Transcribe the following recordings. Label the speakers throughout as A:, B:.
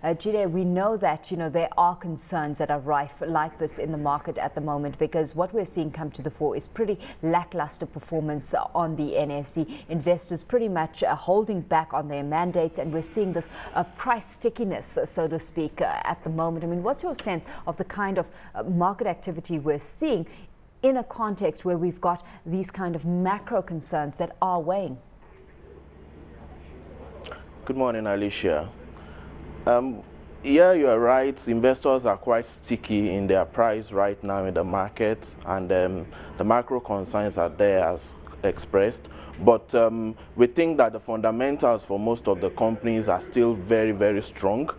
A: Jide, we know that, there are concerns that are rife like this in the market at the moment, because what we're seeing come to the fore is pretty lackluster performance on the NSE. Investors pretty much holding back on their mandates, and we're seeing this price stickiness, so to speak, at the moment. I mean, what's your sense of the kind of market activity we're seeing in a context where we've got these kind of macro concerns that are weighing?
B: Good morning, Alishia. Yeah, you are right. Investors are quite sticky in their price right now in the market, and the macro concerns are there as expressed. But we think that the fundamentals for most of the companies are still very, very strong.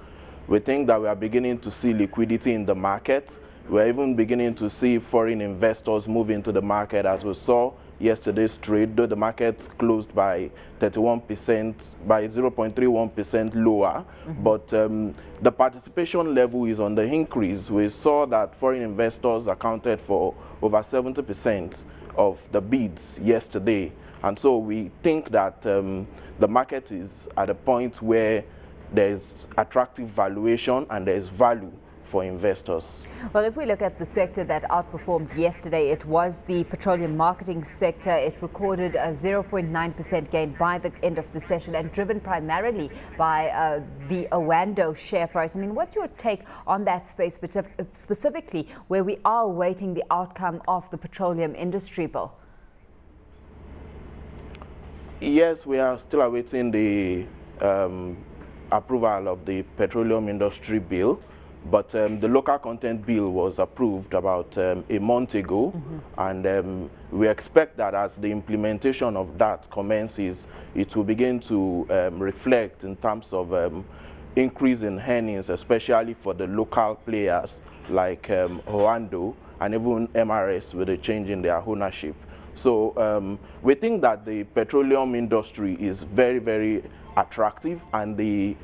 B: We think that we are beginning to see liquidity in the market. We're even beginning to see foreign investors move into the market, as we saw yesterday's trade, though the market closed by 31%, by 0.31% lower. But the participation level is on the increase. We saw that foreign investors accounted for over 70% of the bids yesterday. And so we think that the market is at a point where there's attractive valuation and there's value for investors.
A: Well, if we look at the sector that outperformed yesterday, it was the petroleum marketing sector. It recorded a 0.9% gain by the end of the session, and driven primarily by the Oando share price. I mean, what's your take on that space, specifically where we are awaiting the outcome of the petroleum industry bill?
B: Yes, we are still awaiting the approval of the petroleum industry bill. But the local content bill was approved about a month ago, and we expect that as the implementation of that commences, it will begin to reflect in terms of increase in earnings, especially for the local players like Oando and even MRS with a change in their ownership. So we think that the petroleum industry is very, very attractive, and the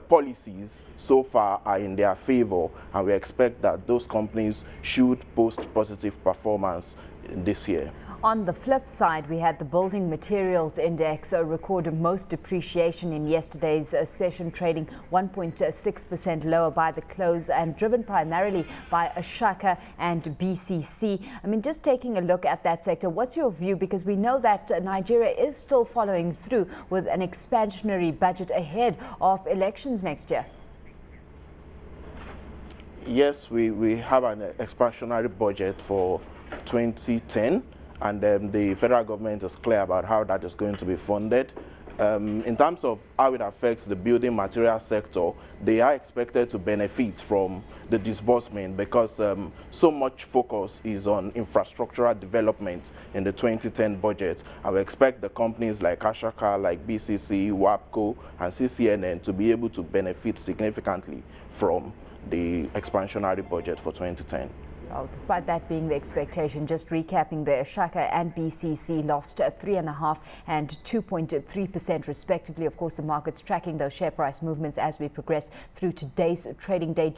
B: policies so far are in their favor, and we expect that those companies should post positive performance this year.
A: On the flip side, we had the building materials index record most depreciation in yesterday's session, trading 1.6% lower by the close, and driven primarily by Ashaka and BCC. I mean, just taking a look at that sector, what's your view? Because we know that Nigeria is still following through with an expansionary budget ahead of elections next year. Yes,
B: we have an expansionary budget for 2010. And the federal government is clear about how that is going to be funded. In terms of how it affects the building material sector, they are expected to benefit from the disbursement, because so much focus is on infrastructural development in the 2010 budget. And we expect the companies like Ashaka, like BCC, WAPCO, and CCNN to be able to benefit significantly from the expansionary budget for 2010.
A: Well, despite that being the expectation, just recapping there, Ashaka and BCC lost 3.5% and 2.3% respectively. Of course, the market's tracking those share price movements as we progress through today's trading day.